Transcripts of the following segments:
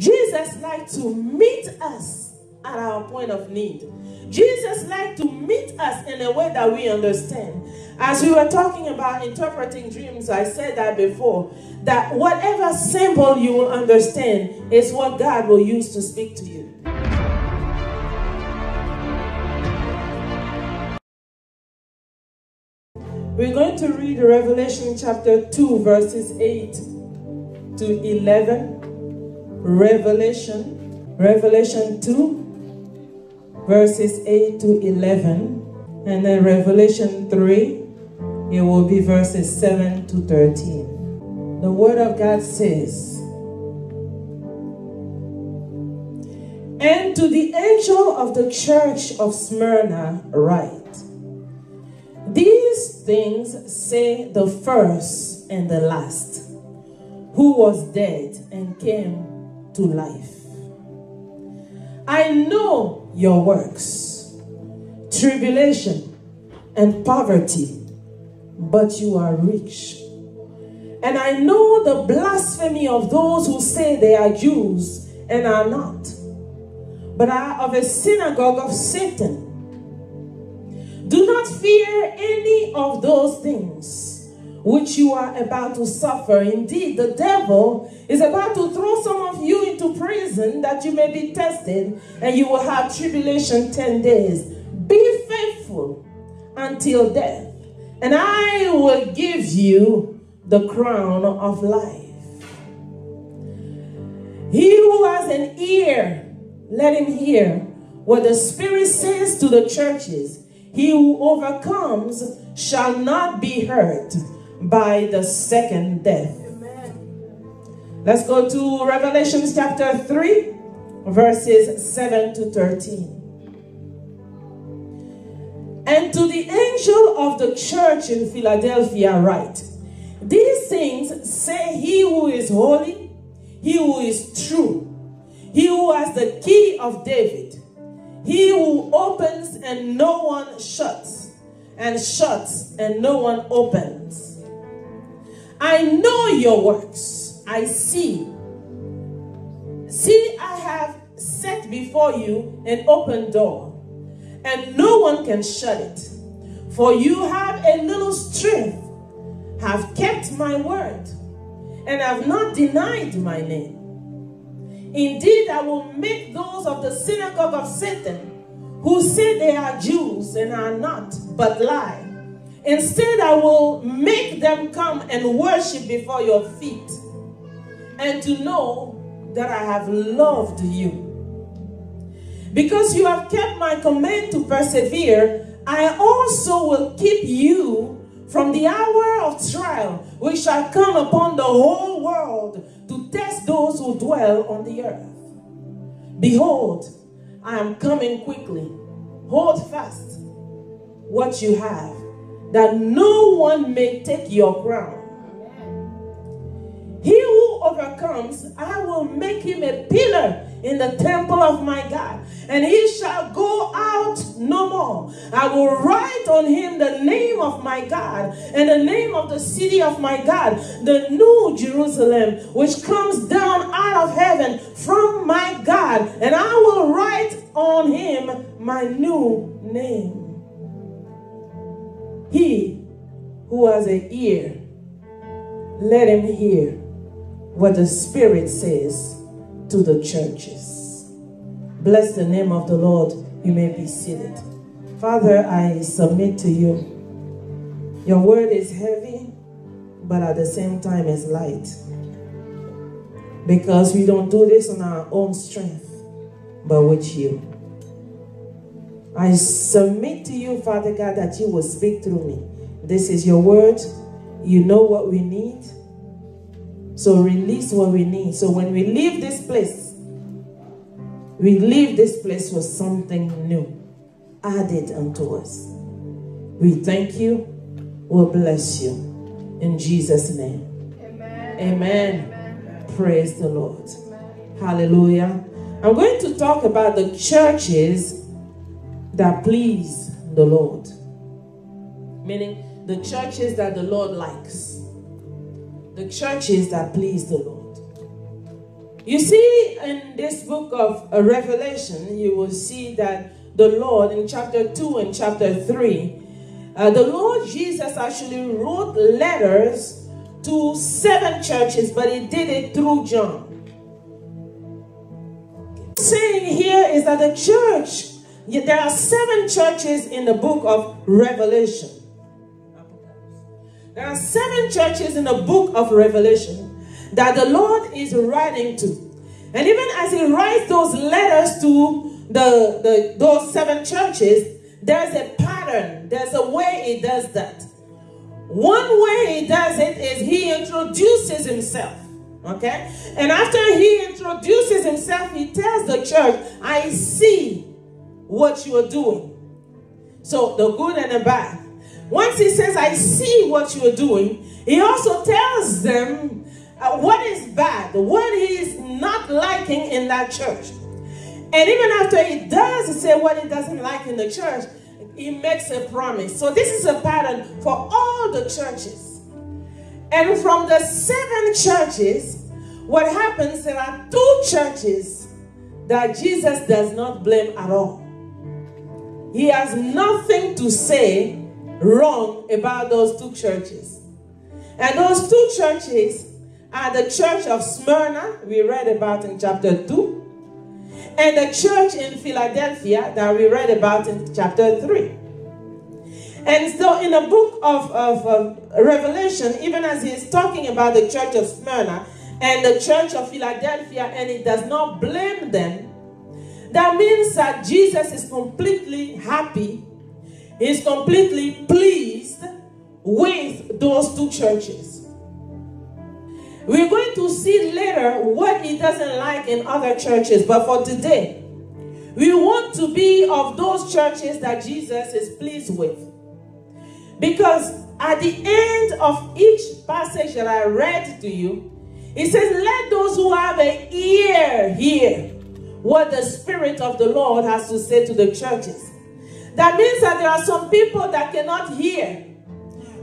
Jesus liked to meet us at our point of need. Jesus liked to meet us in a way that we understand. As we were talking about interpreting dreams, I said that before, that whatever symbol you will understand is what God will use to speak to you. We're going to read Revelation chapter 2, verses 8 to 11. Revelation 2, verses 8 to 11. And then Revelation 3, it will be verses 7 to 13. The word of God says, "And to the angel of the church of Smyrna write, these things say the first and the last, who was dead and came to life. I know your works, tribulation and poverty, but you are rich. And I know the blasphemy of those who say they are Jews and are not, but are of a synagogue of Satan. Do not fear any of those things which you are about to suffer. Indeed, the devil is about to throw some of you into prison that you may be tested, and you will have tribulation 10 days. Be faithful until death, and I will give you the crown of life. He who has an ear, let him hear what the Spirit says to the churches. He who overcomes shall not be hurt by the second death." Amen. Let's go to Revelation chapter 3, verses 7 to 13. "And to the angel of the church in Philadelphia write, these things say he who is holy, he who is true, he who has the key of David, he who opens and no one shuts, and shuts and no one opens. I know your works. I see. See, I have set before you an open door, and no one can shut it. For you have a little strength, have kept my word, and have not denied my name. Indeed, I will make those of the synagogue of Satan, who say they are Jews and are not, but lie. Instead, I will make them come and worship before your feet, and to know that I have loved you. Because you have kept my command to persevere, I also will keep you from the hour of trial, which shall come upon the whole world to test those who dwell on the earth. Behold, I am coming quickly. Hold fast what you have, that no one may take your crown. He who overcomes, I will make him a pillar in the temple of my God, and he shall go out no more. I will write on him the name of my God and the name of the city of my God, the new Jerusalem, which comes down out of heaven from my God, and I will write on him my new name. He who has an ear, let him hear what the Spirit says to the churches. Bless the name of the Lord. You may be seated. Father, I submit to you. Your word is heavy, but at the same time is light. Because we don't do this on our own strength, but with you. I submit to you, Father God, that you will speak through me. This is your word. You know what we need. So release what we need. So when we leave this place, we leave this place with something new added unto us. We thank you. We'll bless you. In Jesus' name. Amen. Amen. Amen. Praise the Lord. Amen. Hallelujah. I'm going to talk about the churches that please the Lord. Meaning the churches that the Lord likes. The churches that please the Lord. You see, in this book of Revelation, you will see that the Lord, in chapter 2 and chapter 3, the Lord Jesus actually wrote letters to 7 churches, but he did it through John. Saying here is that the church, there are 7 churches in the book of Revelation. There are 7 churches in the book of Revelation that the Lord is writing to. And even as he writes those letters to those 7 churches, there's a pattern. There's a way he does that. One way he does it is he introduces himself. Okay? And after he introduces himself, he tells the church, I see what you are doing. So the good and the bad. Once he says, I see what you are doing, he also tells them what is bad, what he is not liking in that church. And even after he does say what he doesn't like in the church, he makes a promise. So this is a pattern for all the churches. And from the 7 churches, what happens, there are 2 churches that Jesus does not blame at all. He has nothing to say wrong about those 2 churches. And those 2 churches are the church of Smyrna, we read about in chapter 2, and the church in Philadelphia that we read about in chapter 3. And so in the book of Revelation, even as he is talking about the church of Smyrna and the church of Philadelphia, and he does not blame them, that means that Jesus is completely happy, he's completely pleased with those 2 churches. We're going to see later what he doesn't like in other churches, but for today, we want to be of those churches that Jesus is pleased with. Because at the end of each passage that I read to you, it says, let those who have an ear hear what the Spirit of the Lord has to say to the churches. That means that there are some people that cannot hear.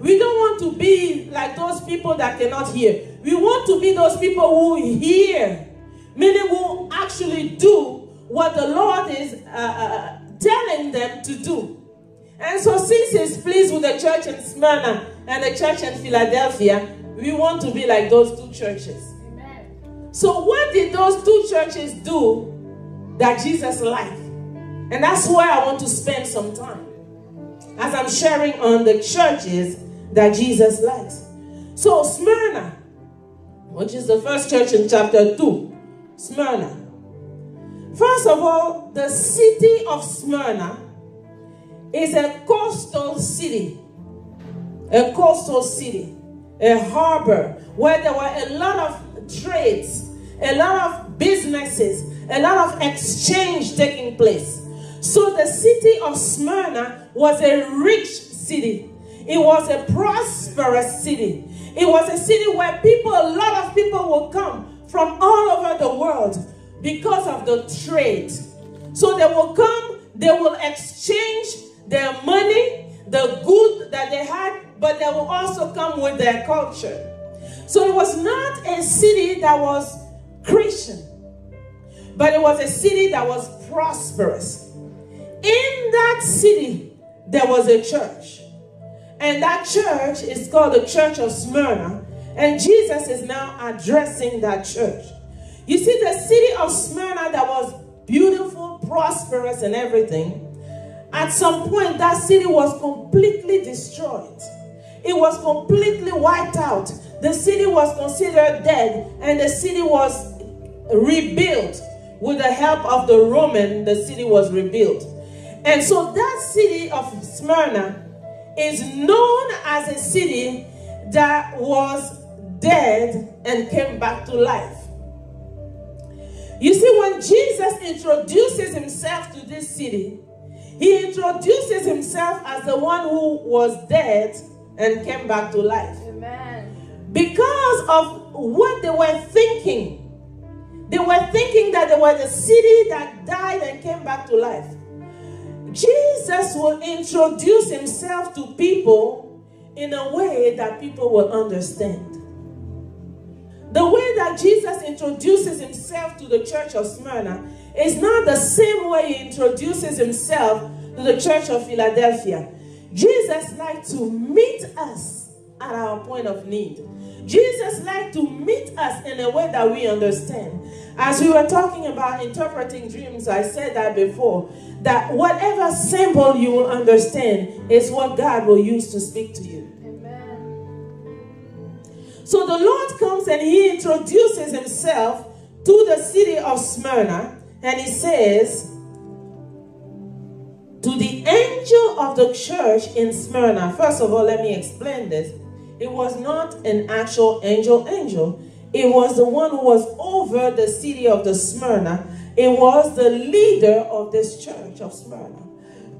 We don't want to be like those people that cannot hear. We want to be those people who hear, meaning who actually do what the Lord is telling them to do. And so since he's pleased with the church in Smyrna and the church in Philadelphia, we want to be like those 2 churches. Amen. So what did those 2 churches do that Jesus liked? And that's where I want to spend some time as I'm sharing on the churches that Jesus likes. So Smyrna, which is the first church in chapter 2, Smyrna. First of all, the city of Smyrna is a coastal city. A coastal city. A harbor where there were a lot of trades, a lot of businesses, a lot of exchange taking place. So the city of Smyrna was a rich city. It was a prosperous city. It was a city where a lot of people will come from all over the world because of the trade. So they will come, they will exchange their money, the good that they had, but they will also come with their culture. So it was not a city that was Christian, but it was a city that was prosperous. In that city, there was a church. And that church is called the Church of Smyrna. And Jesus is now addressing that church. You see, the city of Smyrna that was beautiful, prosperous, and everything, at some point, that city was completely destroyed. It was completely wiped out. The city was considered dead, and the city was rebuilt. With the help of the Roman, the city was rebuilt. And so that city of Smyrna is known as a city that was dead and came back to life. You see, when Jesus introduces himself to this city, he introduces himself as the one who was dead and came back to life. Amen. Because of what they were thinking. They were thinking that they were the city that died and came back to life. Jesus will introduce himself to people in a way that people will understand. The way that Jesus introduces himself to the church of Smyrna is not the same way he introduces himself to the church of Philadelphia. Jesus liked to meet us at our point of need. Jesus liked to meet us in a way that we understand. As we were talking about interpreting dreams, I said that before, that whatever symbol you will understand is what God will use to speak to you. So the Lord comes and he introduces himself to the city of Smyrna, and he says, to the angel of the church in Smyrna. First of all, let me explain this. It was not an actual angel. It was the one who was over the city of the Smyrna. It was the leader of this church of Smyrna.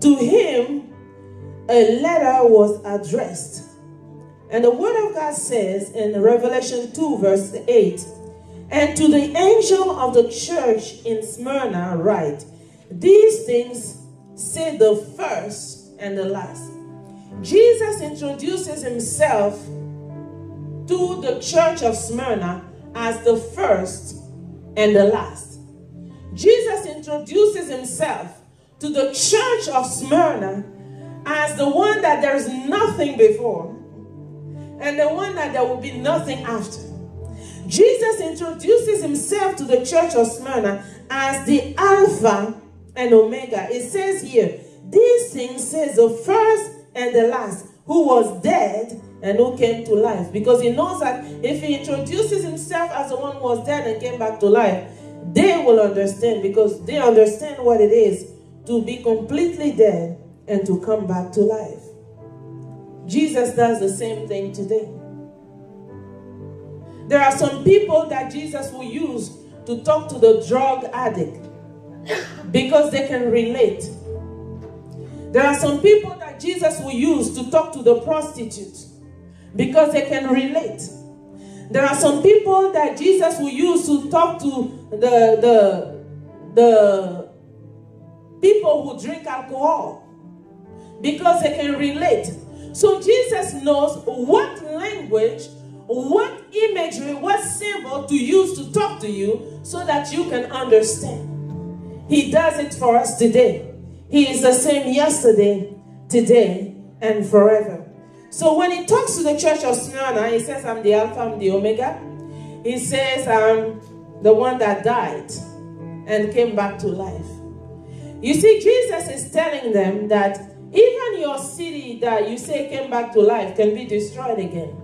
To him, a letter was addressed. And the word of God says in Revelation 2 verse 8, and to the angel of the church in Smyrna write, these things say the first and the last. Jesus introduces himself to the church of Smyrna as the first and the last. Jesus introduces himself to the church of Smyrna as the one that there is nothing before, and the one that there will be nothing after. Jesus introduces himself to the church of Smyrna as the Alpha and Omega. It says here, these things says the first and the last, who was dead and who came to life. Because he knows that if he introduces himself as the one who was dead and came back to life, they will understand, because they understand what it is to be completely dead and to come back to life. Jesus does the same thing today. There are some people that Jesus will use to talk to the drug addict because they can relate. There are some people that Jesus will use to talk to the prostitute because they can relate. There are some people that Jesus will use to talk to the people who drink alcohol because they can relate. So Jesus knows what language, what imagery, what symbol to use to talk to you so that you can understand. He does it for us today. He is the same yesterday, today, and forever. So when he talks to the church of Smyrna, he says, I'm the Alpha, I'm the Omega. He says, I'm the one that died and came back to life. You see, Jesus is telling them that even your city that you say came back to life can be destroyed again.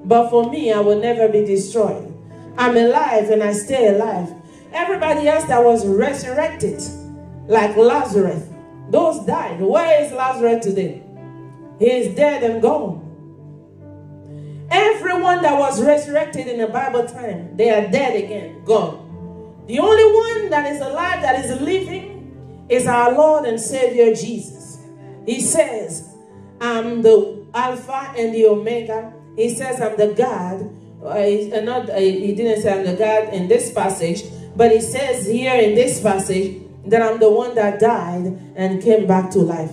But for me, I will never be destroyed. I'm alive and I stay alive. Everybody else that was resurrected, like Lazarus, those died. Where is Lazarus today? He is dead and gone. Everyone that was resurrected in the Bible time, they are dead again, gone. The only one that is alive, that is living, is our Lord and Savior Jesus. He says, I'm the Alpha and the Omega. He says, I'm the God. He didn't say I'm the God in this passage, but he says here in this passage that I'm the one that died and came back to life.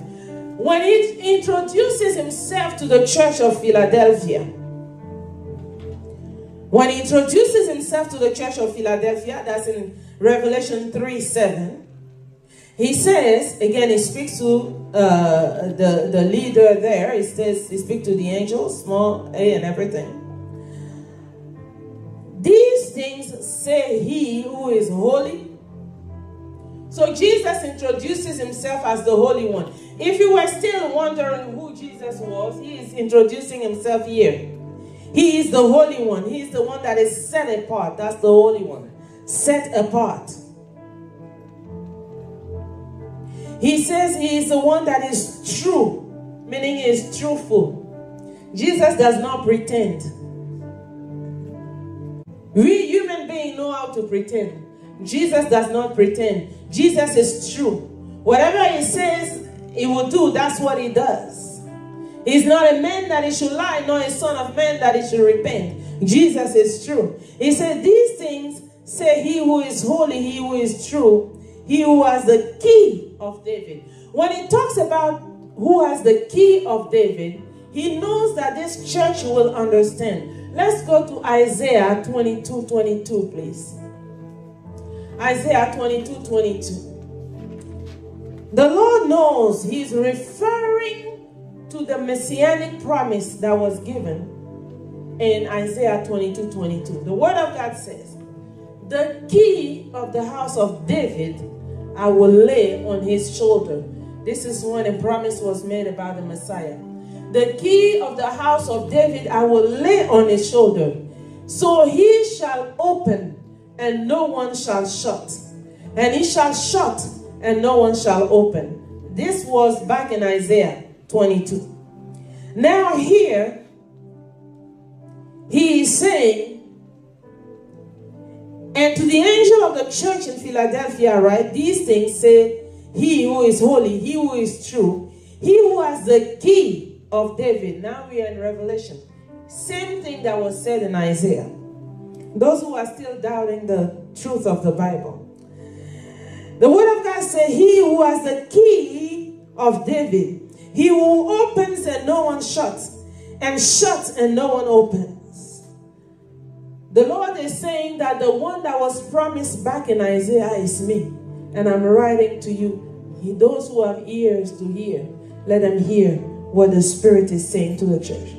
When he introduces himself to the church of Philadelphia, that's in Revelation 3:7, he says, again, he speaks to the leader there. He says, he speaks to the angels, small a and everything. These things say he who is holy. So Jesus introduces himself as the Holy One. If you were still wondering who Jesus was, he is introducing himself here. He is the Holy One. He is the one that is set apart. That's the Holy One. Set apart. He says he is the one that is true, meaning he is truthful. Jesus does not pretend. We human beings know how to pretend. Jesus does not pretend. Jesus is true. Whatever he says he will do, that's what he does. He's not a man that he should lie, nor a son of man that he should repent. Jesus is true. He said, these things say he who is holy, he who is true, he who has the key of David. When he talks about who has the key of David, he knows that this church will understand. Let's go to Isaiah 22:22, please. Isaiah 22:22. The Lord knows he's referring to the messianic promise that was given in Isaiah 22:22. The word of God says, the key of the house of David I will lay on his shoulder. This is when a promise was made about the Messiah. The key of the house of David I will lay on his shoulder. So he shall open and no one shall shut. And he shall shut and no one shall open. This was back in Isaiah 22. Now here, he is saying, and to the angel of the church in Philadelphia write, these things say, he who is holy, he who is true, he who has the key of David. Now we are in Revelation. Same thing that was said in Isaiah. Those who are still doubting the truth of the Bible. The word of God says, he who has the key of David, he who opens and no one shuts, and shuts and no one opens. The Lord is saying that the one that was promised back in Isaiah is me. And I'm writing to you. Those who have ears to hear, let them hear what the Spirit is saying to the church.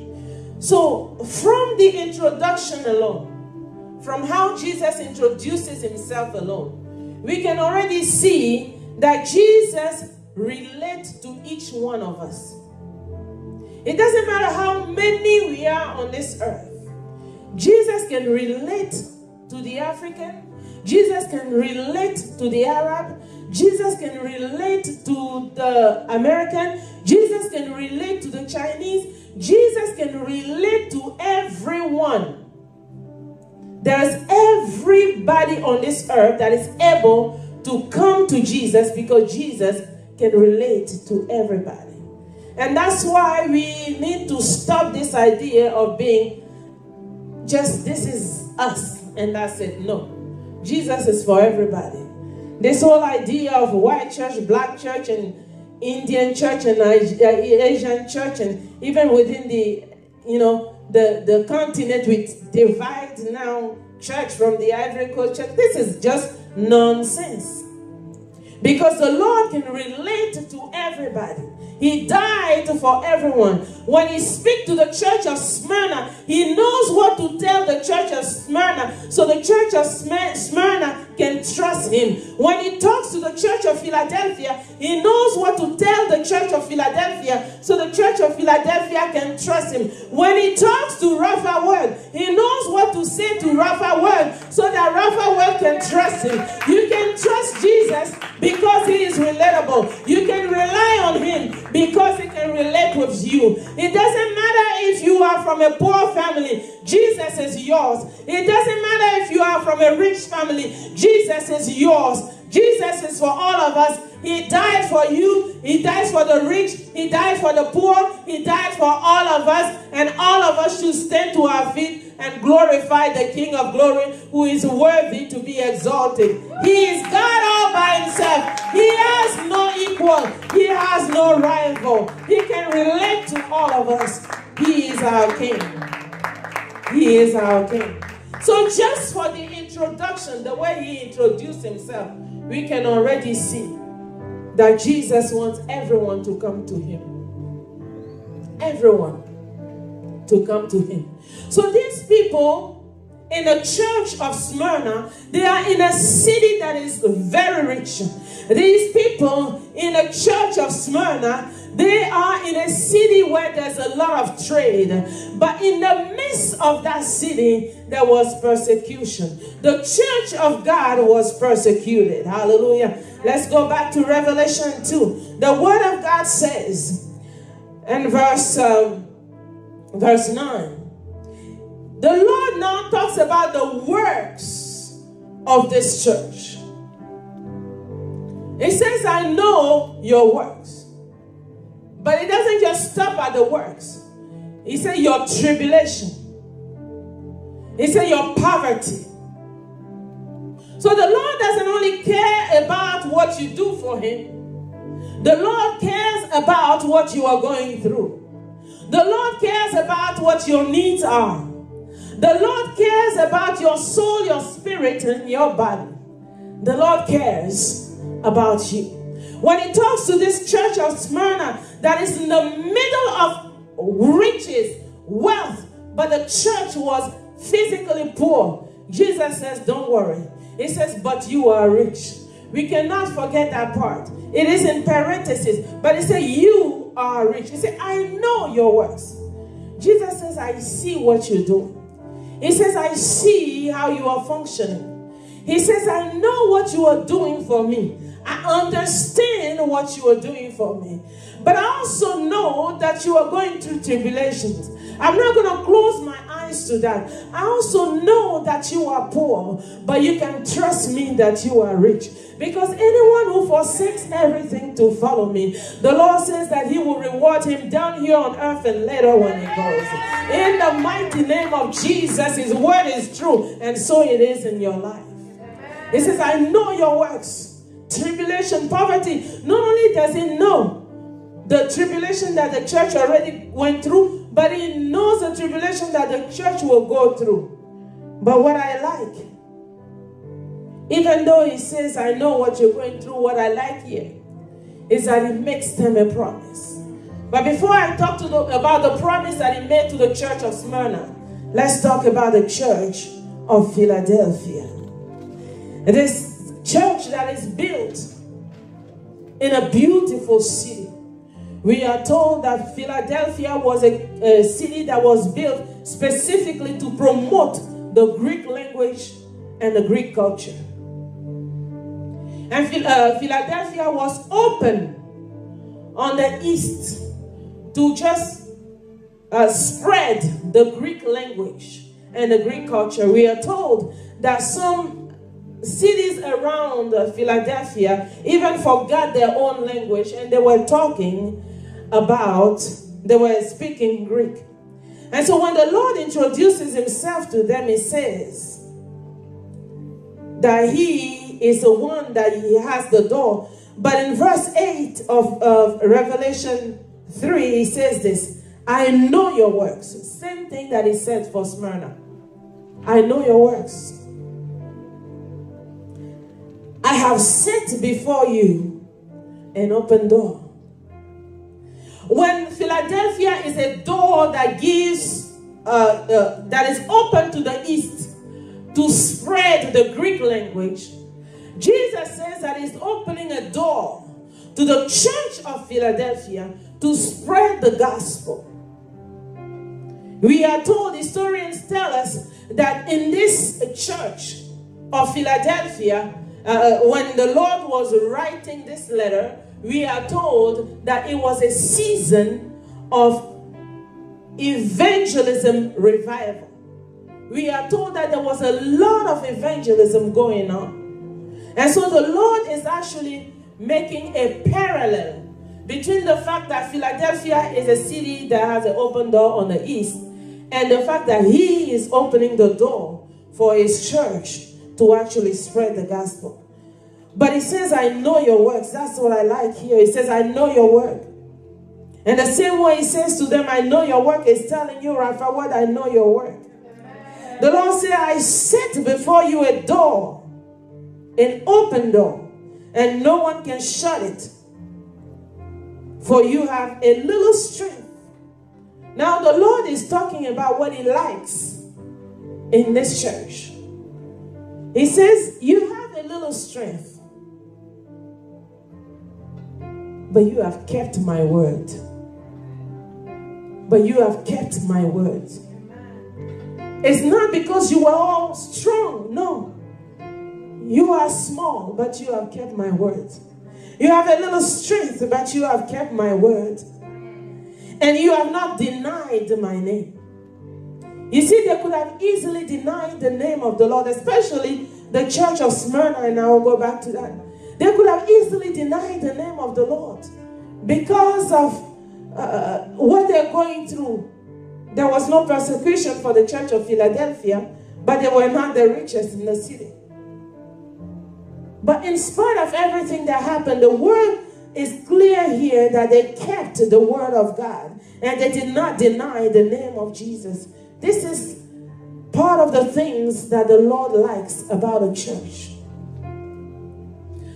So from the introduction alone, from how Jesus introduces himself alone, we can already see that Jesus relates to each one of us. It doesn't matter how many we are on this earth. Jesus can relate to the African. Jesus can relate to the Arab. Jesus can relate to the American. Jesus can relate to the Chinese. Jesus can relate to everyone. There's everybody on this earth that is able to come to Jesus because Jesus can relate to everybody. And that's why we need to stop this idea of being just, this is us and that's it. No. Jesus is for everybody. This whole idea of white church, black church, and Indian church, and Asian church, and even within the, the continent, we divide now church from the Ivory Coast church. This is just nonsense. Because the Lord can relate to everybody. He died for everyone. When he speaks to the church of Smyrna, he knows what to tell the church of Smyrna, so the church of Smyrna can trust him. When he talks to the church of Philadelphia, he knows what to tell the church of Philadelphia, so the church of Philadelphia can trust him. When he talks to Rapha World, he knows what to say to Rapha World, so that Rapha World can trust him. You can trust Jesus because he is relatable. You can rely on him because he can relate with you. It doesn't matter if you are from a poor family, Jesus is yours. It doesn't matter if you are from a rich family, Jesus is yours. Jesus is for all of us. He died for you. He died for the rich. He died for the poor. He died for all of us. And all of us should stand to our feet and glorify the King of glory, who is worthy to be exalted. He is God all by himself. He has no equal. He has no rival. He can relate to all of us. He is our King. He is our King. So just for the introduction, the way he introduced himself, we can already see that Jesus wants everyone to come to him. Everyone to come to him. So these people in the church of Smyrna, they are in a city that is very rich. These people in the church of Smyrna, they are in a city where there's a lot of trade. But in the midst of that city, there was persecution. The church of God was persecuted. Hallelujah. Let's go back to Revelation 2. The word of God says in verse 9. The Lord now talks about the works of this church. It says, I know your works. But it doesn't just stop at the works. He said your tribulation. He said your poverty. So the Lord doesn't only care about what you do for him. The Lord cares about what you are going through. The Lord cares about what your needs are. The Lord cares about your soul, your spirit, and your body. The Lord cares about you. When he talks to this church of Smyrna that is in the middle of riches, wealth, but the church was physically poor, Jesus says, don't worry. He says, but you are rich. We cannot forget that part. It is in parentheses, but he said, you are rich. He said, I know your works. Jesus says, I see what you do. He says, I see how you are functioning. He says, I know what you are doing for me. I understand what you are doing for me. But I also know that you are going through tribulations. I'm not going to close my eyes to that. I also know that you are poor, but you can trust me that you are rich. Because anyone who forsakes everything to follow me, the Lord says that he will reward him down here on earth and later when he goes. In the mighty name of Jesus, his word is true, and so it is in your life. He says, I know your works. Tribulation, poverty. Not only does he know the tribulation that the church already went through, but he knows the tribulation that the church will go through. But what I like, even though he says, I know what you're going through, what I like here is that he makes them a promise. But before I talk about the promise that he made to the church of Smyrna, let's talk about the church of Philadelphia. This church that is built in a beautiful city. We are told that Philadelphia was a city that was built specifically to promote the Greek language and the Greek culture. And Philadelphia was open on the east to just spread the Greek language and the Greek culture. We are told that some cities around Philadelphia even forgot their own language, and they were speaking Greek. And so when the Lord introduces himself to them, he says that he is the one that he has the door. But in verse 8 of Revelation 3, he says this, I know your works. Same thing that he said for Smyrna. I know your works. I have set before you an open door. When Philadelphia is a door that gives, that is open to the east to spread the Greek language, Jesus says that he's opening a door to the church of Philadelphia to spread the gospel. We are told, historians tell us, that in this church of Philadelphia, when the Lord was writing this letter, we are told that it was a season of evangelism revival. We are told that there was a lot of evangelism going on. And so the Lord is actually making a parallel between the fact that Philadelphia is a city that has an open door on the east and the fact that he is opening the door for his church to actually spread the gospel. But he says, I know your works. That's what I like here. He says, I know your work. And the same way he says to them, I know your work, is telling you, Rapha, what I know your work. Amen. The Lord said, I set before you a door, an open door, and no one can shut it. For you have a little strength. Now the Lord is talking about what he likes in this church. He says, you have a little strength, but you have kept my word. But you have kept my word. It's not because you are all strong. No. You are small, but you have kept my word. You have a little strength, but you have kept my word. And you have not denied my name. You see, they could have easily denied the name of the Lord, especially the church of Smyrna, and I will go back to that. They could have easily denied the name of the Lord because of what they're going through. There was no persecution for the church of Philadelphia, but they were not the richest in the city. But in spite of everything that happened, the word is clear here that they kept the word of God and they did not deny the name of Jesus. This is part of the things that the Lord likes about a church.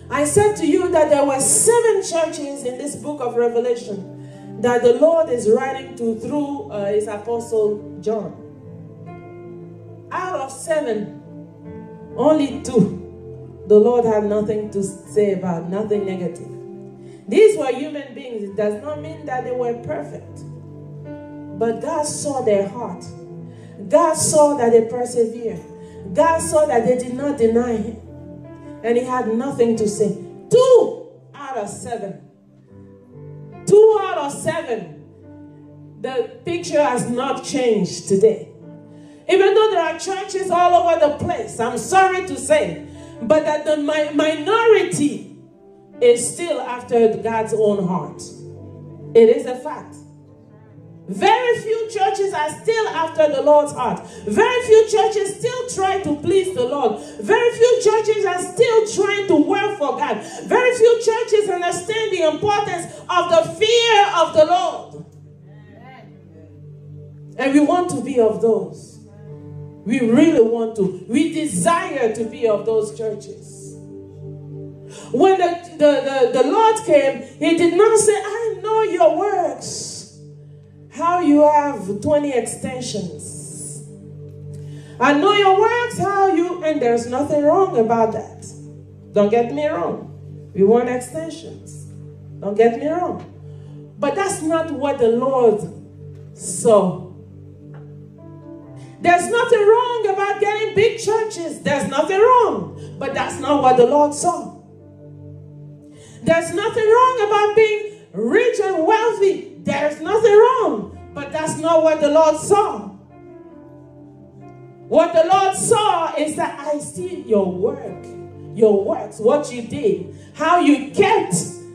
I said to you that there were 7 churches in this book of Revelation that the Lord is writing to through his apostle John. Out of 7, only 2 the Lord had nothing to say about, nothing negative. These were human beings. It does not mean that they were perfect. But God saw their heart. God saw that they persevered. God saw that they did not deny him. And he had nothing to say. 2 out of 7. 2 out of 7. The picture has not changed today. Even though there are churches all over the place, I'm sorry to say, but that the minority is still after God's own heart. It is a fact. Very few churches are still after the Lord's heart. Very few churches still try to please the Lord. Very few churches are still trying to work for God. Very few churches understand the importance of the fear of the Lord. And we want to be of those. We really want to. We desire to be of those churches. When the Lord came, he did not say, I know your works. How you have 20 extensions. I know your works, how you, and there's nothing wrong about that. Don't get me wrong. We want extensions. Don't get me wrong. But that's not what the Lord saw. There's nothing wrong about getting big churches. There's nothing wrong. But that's not what the Lord saw. There's nothing wrong about being rich and wealthy. There's nothing wrong, but that's not what the Lord saw. What the Lord saw is that I see your work, your works, what you did, how you kept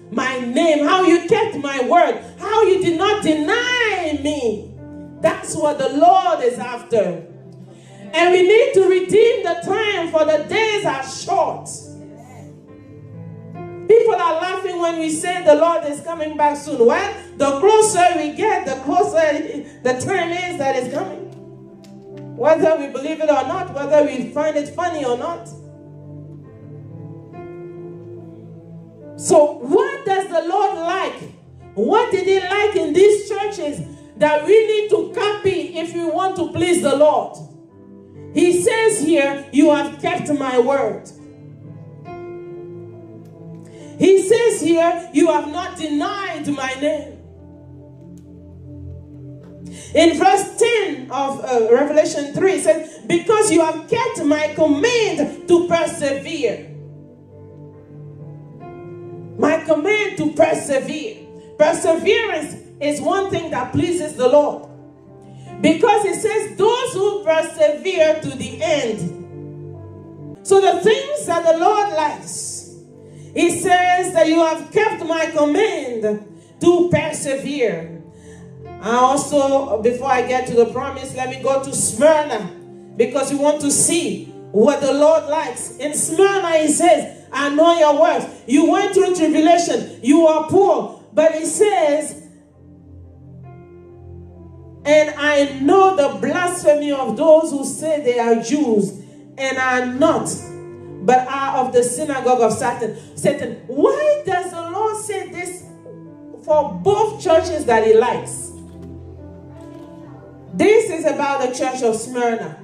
my name, how you kept my word, how you did not deny me. That's what the Lord is after. And we need to redeem the time, for the days are short. People are laughing when we say the Lord is coming back soon. Well, the closer we get, the closer the time is that it's coming. Whether we believe it or not, whether we find it funny or not. So what does the Lord like? What did he like in these churches that we need to copy if we want to please the Lord? He says here, you have kept my word. He says here, you have not denied my name. In verse 10 of Revelation 3, it says, because you have kept my command to persevere. My command to persevere. Perseverance is one thing that pleases the Lord. Because it says, those who persevere to the end. So the things that the Lord likes, he says that you have kept my command to persevere. I also, before I get to the promise, let me go to Smyrna, because we want to see what the Lord likes. In Smyrna, he says, I know your works. You went through tribulation. You are poor. But he says, and I know the blasphemy of those who say they are Jews and are not, but are of the synagogue of Satan. Why does the Lord say this for both churches that he likes? This is about the church of Smyrna.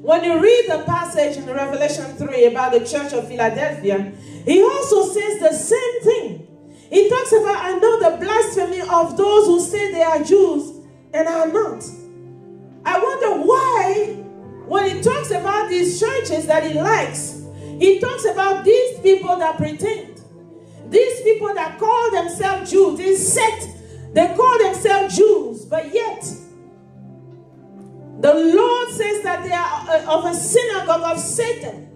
When you read the passage in Revelation 3 about the church of Philadelphia, he also says the same thing. He talks about, I know the blasphemy of those who say they are Jews and are not. I wonder why, when he talks about these churches that he likes, he talks about these people that pretend. These people that call themselves Jews, this sect, they call themselves Jews, but yet the Lord says that they are of a synagogue of Satan.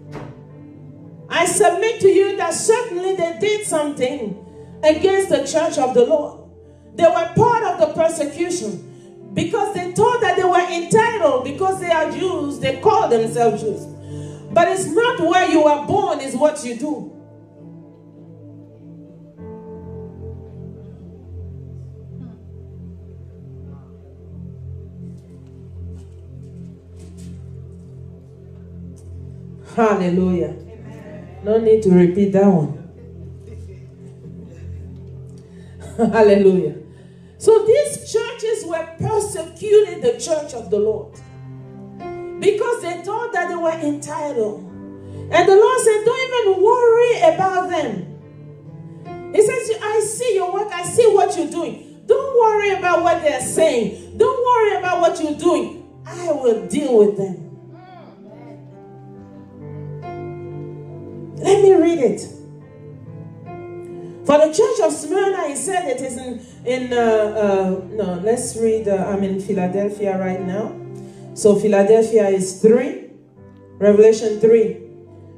I submit to you that certainly they did something against the church of the Lord. They were part of the persecution because they thought that they were entitled because they are Jews. They call themselves Jews. But it's not where you are born, it's what you do. Hallelujah. No need to repeat that one. Hallelujah. So these churches were persecuting the church of the Lord because they thought that they were entitled. And the Lord said, don't even worry about them. He says, I see your work. I see what you're doing. Don't worry about what they're saying. Don't worry about what you're doing. I will deal with them. Let me read it. For the church of Smyrna, he said it is let's read, I'm in Philadelphia right now. So Philadelphia is 3, Revelation 3,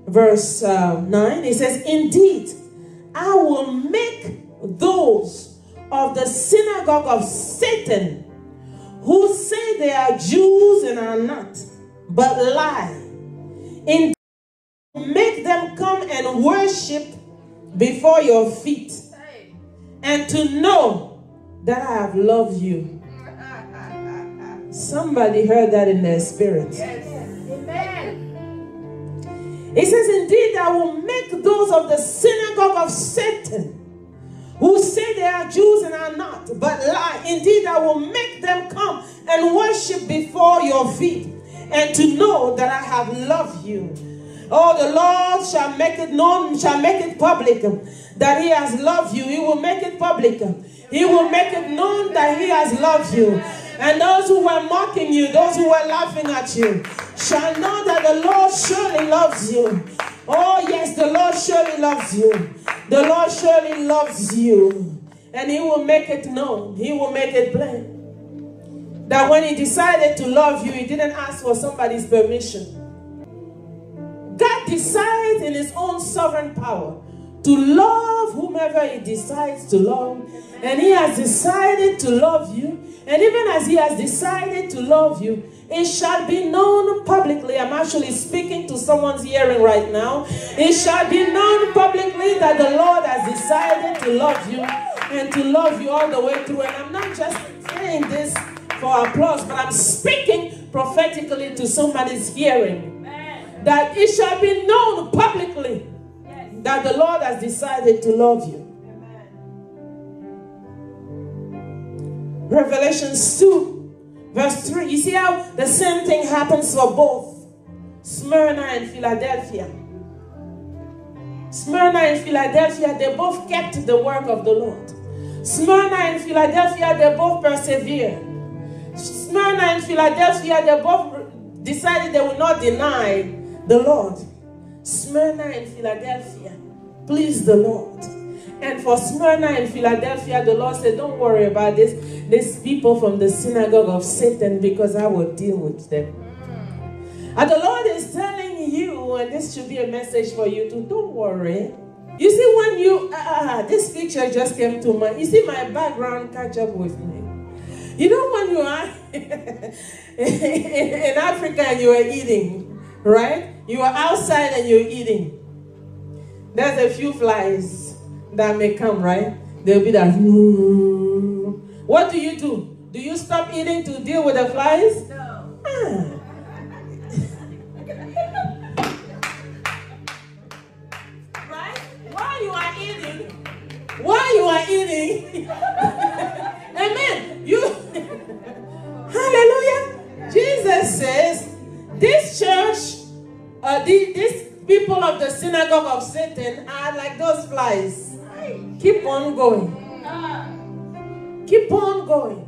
verse 9. It says, indeed, I will make those of the synagogue of Satan who say they are Jews and are not, but lie. Indeed, make them come and worship before your feet, and to know that I have loved you. Somebody heard that in their spirit. Yes. Amen. It says, indeed, I will make those of the synagogue of Satan who say they are Jews and are not, but lie. Indeed, I will make them come and worship before your feet, and to know that I have loved you. Oh, the Lord shall make it known, shall make it public that he has loved you. He will make it public. He will make it known that he has loved you. And those who were mocking you, those who were laughing at you, shall know that the Lord surely loves you. Oh, yes, the Lord surely loves you. The Lord surely loves you. And he will make it known. He will make it plain. That when he decided to love you, he didn't ask for somebody's permission. God decides in his own sovereign power to love whomever he decides to love. And he has decided to love you. And even as he has decided to love you, it shall be known publicly. I'm actually speaking to someone's hearing right now. It shall be known publicly that the Lord has decided to love you and to love you all the way through. And I'm not just saying this for applause, but I'm speaking prophetically to somebody's hearing. That it shall be known publicly that the Lord has decided to love you. Revelation 2, verse 3. You see how the same thing happens for both Smyrna and Philadelphia. Smyrna and Philadelphia, they both kept the work of the Lord. Smyrna and Philadelphia, they both persevered. Smyrna and Philadelphia, they both decided they would not deny the Lord. Smyrna and Philadelphia please the Lord. And for Smyrna and Philadelphia, the Lord said, don't worry about these people from the synagogue of Satan, because I will deal with them. And the Lord is telling you, and this should be a message for you too, don't worry. You see, when you, this picture just came to mind. You see, my background catch up with me. You know, when you are in Africa and you are eating, right? You are outside and you're eating. There's a few flies that may come, right? They'll be like, what do? Do you stop eating to deal with the flies? No. Right? While you are eating, amen. Hallelujah. Jesus says, this church, these people of the synagogue of Satan are like those flies. Keep on going. Keep on going.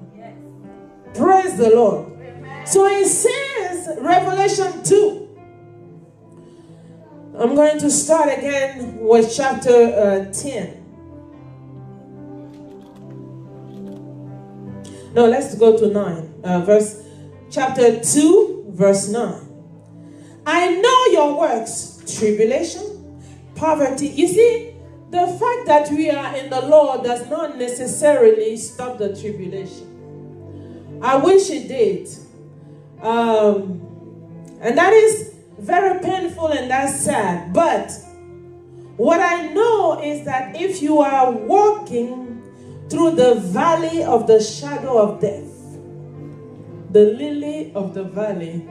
Praise the Lord. So it says, Revelation 2. I'm going to start again with chapter 10. No, let's go to 9. Chapter 2, verse 9. I know your works, tribulation, poverty. You see, the fact that we are in the Lord does not necessarily stop the tribulation. I wish it did. And that is very painful and that's sad. But what I know is that if you are walking through the valley of the shadow of death, the lily of the valley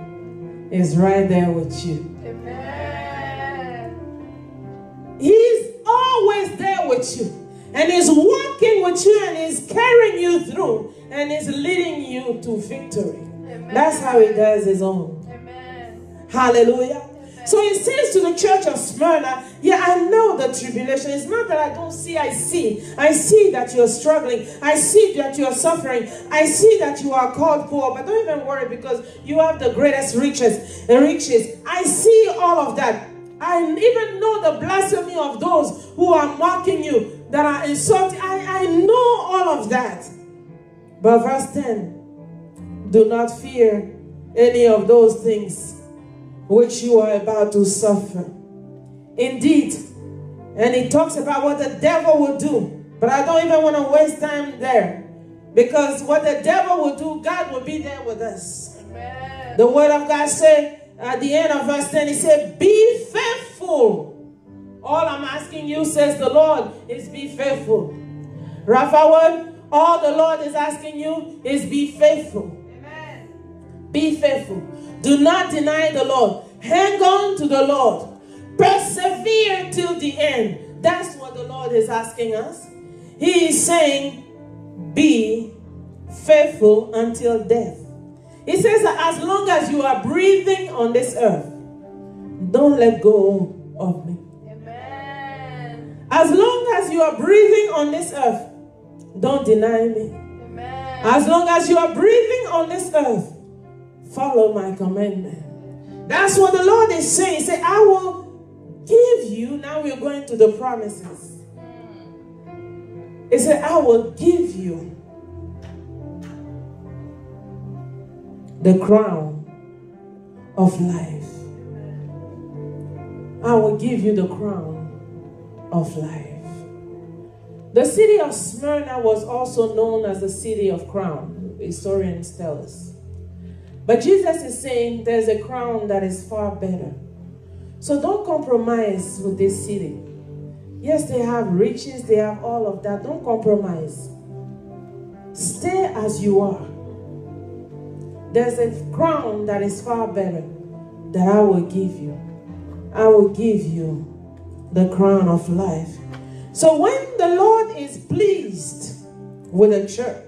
is right there with you. Amen. He's always there with you. And he's walking with you and he's carrying you through and he's leading you to victory. Amen. That's how he does his own. Amen. Hallelujah. Amen. So he says to the church of Smyrna, yeah, I know the tribulation. It's not that I don't see, I see. I see that you're struggling. I see that you're suffering. I see that you are called poor. But don't even worry because you have the greatest riches. I see all of that. I even know the blasphemy of those who are mocking you, that are insulting. I know all of that. But verse 10, do not fear any of those things which you are about to suffer. Indeed, and he talks about what the devil will do. But I don't even want to waste time there. Because what the devil will do, God will be there with us. Amen. The word of God said, at the end of verse 10, he said, be faithful. All I'm asking you, says the Lord, is be faithful. Raphael, all the Lord is asking you is be faithful. Amen. Be faithful. Do not deny the Lord. Hang on to the Lord. Persevere till the end. That's what the Lord is asking us. He is saying, be faithful until death. He says that as long as you are breathing on this earth, don't let go of me. Amen. As long as you are breathing on this earth, don't deny me. Amen. As long as you are breathing on this earth, follow my commandment. That's what the Lord is saying. He said, I will give you. Now we're going to the promises. He said, I will give you the crown of life. I will give you the crown of life. The city of Smyrna was also known as the city of crown. Historians tell us. But Jesus is saying there's a crown that is far better. So don't compromise with this city. Yes, they have riches, they have all of that. Don't compromise. Stay as you are. There's a crown that is far better that I will give you. I will give you the crown of life. So when the Lord is pleased with a church,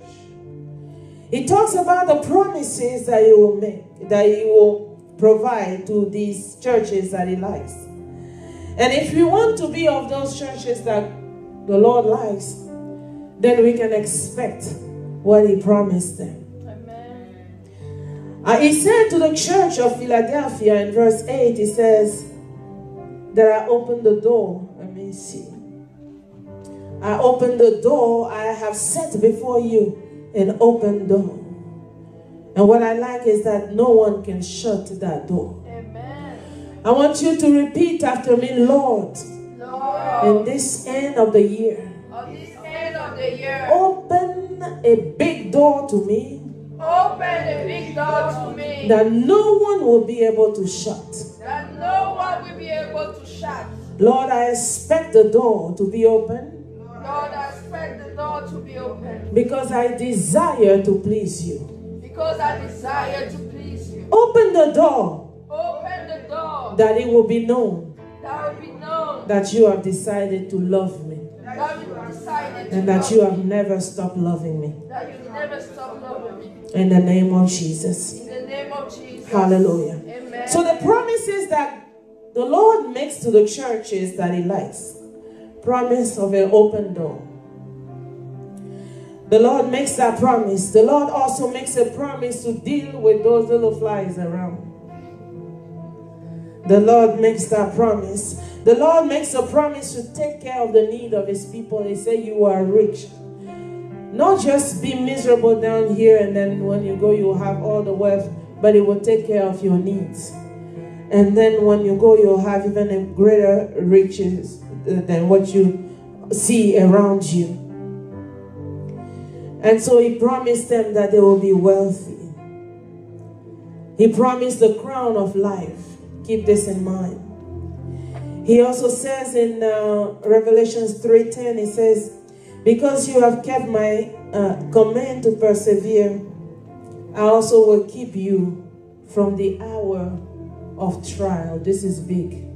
he talks about the promises that he will make, that he will provide to these churches that he likes. And if we want to be of those churches that the Lord likes, then we can expect what he promised them. He said to the church of Philadelphia in verse 8, he says that I opened the door. Let me see. I opened the door. I have set before you an open door. And what I like is that no one can shut that door. Amen. I want you to repeat after me, Lord, in this end of the year, open a big door to me. Open a big door to me that no one will be able to shut. That no one will be able to shut. Lord, I expect the door to be open. Lord, I expect the door to be open. Because I desire to please you. Because I desire to please you. Open the door. Open the door. That it will be known. That will be known. That you have decided to love me. That you have decided and that you have never stopped loving me. That you never stop loving me. In the name of Jesus. In the name of Jesus. Hallelujah. Amen. So the promises that the Lord makes to the churches that he likes. Promise of an open door. The Lord makes that promise. The Lord also makes a promise to deal with those little flies around. The Lord makes that promise. The Lord makes a promise to take care of the need of his people. He said you are rich. Not just be miserable down here and then when you go you'll have all the wealth, but it will take care of your needs. And then when you go you'll have even a greater riches than what you see around you. And so he promised them that they will be wealthy. He promised the crown of life. Keep this in mind. He also says in Revelations 3:10, he says, because you have kept my command to persevere, I also will keep you from the hour of trial. This is big.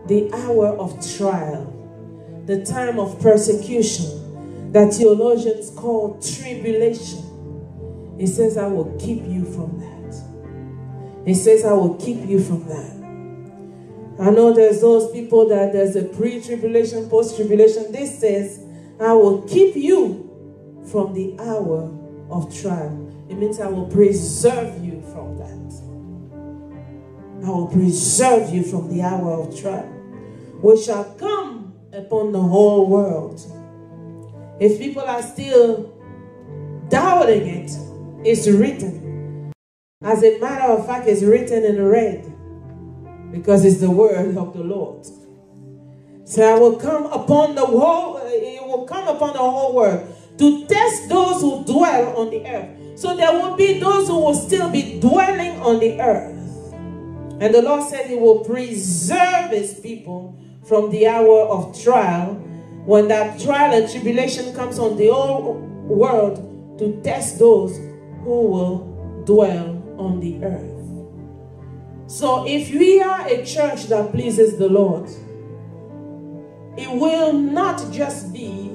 the hour of trial, the time of persecution that theologians call tribulation. He says, I will keep you from that. He says, I will keep you from that. I know there's those people that there's a pre-tribulation, post-tribulation. This says, I will keep you from the hour of trial. It means I will preserve you from that. I will preserve you from the hour of trial, which shall come upon the whole world. If people are still doubting it, it's written. As a matter of fact, it's written in red because it's the word of the Lord. So I will come upon the whole, it will come upon the whole world to test those who dwell on the earth. So there will be those who will still be dwelling on the earth. And the Lord said he will preserve his people from the hour of trial, when that trial and tribulation comes on the whole world to test those who will dwell on the earth. So if we are a church that pleases the Lord, it will not just be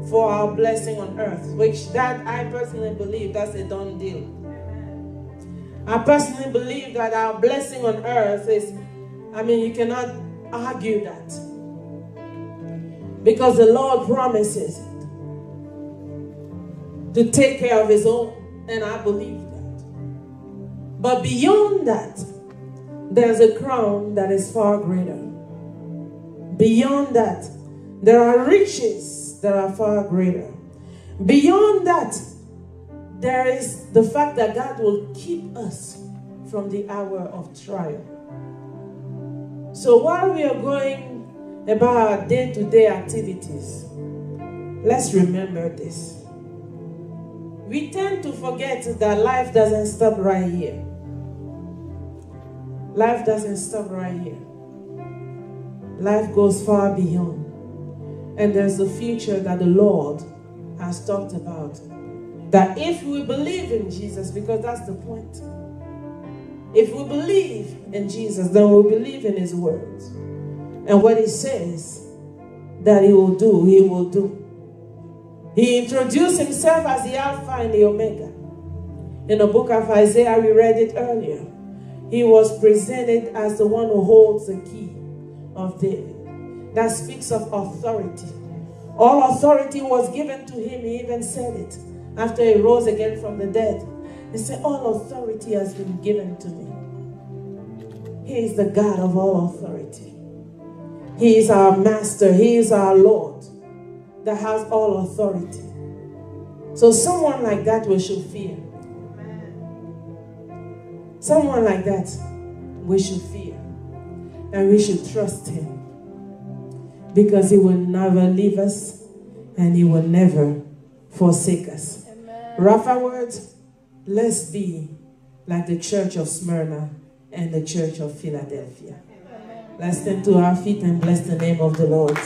for our blessing on earth, which that I personally believe that's a done deal. I personally believe that our blessing on earth is, you cannot argue that. Because the Lord promises it, to take care of his own, and I believe that. But beyond that, there's a crown that is far greater. Beyond that, there are riches that are far greater. Beyond that, there is the fact that God will keep us from the hour of trial. So while we are going about our day-to-day activities, let's remember this. We tend to forget that life doesn't stop right here. Life doesn't stop right here. Life goes far beyond. And there's a future that the Lord has talked about. That if we believe in Jesus, because that's the point. If we believe in Jesus, then we'll believe in his words. And what he says that he will do, he will do. He introduced himself as the Alpha and the Omega. In the book of Isaiah, we read it earlier. He was presented as the one who holds the key of David. That speaks of authority. All authority was given to him. He even said it after he rose again from the dead. He said, all authority has been given to me. He is the God of all authority. He is our master. He is our Lord that has all authority. So someone like that we should fear. Someone like that we should fear. And we should trust him. Because he will never leave us and he will never forsake us. Rougher words, let's be like the church of Smyrna and the church of Philadelphia. Let's stand to our feet and bless the name of the Lord.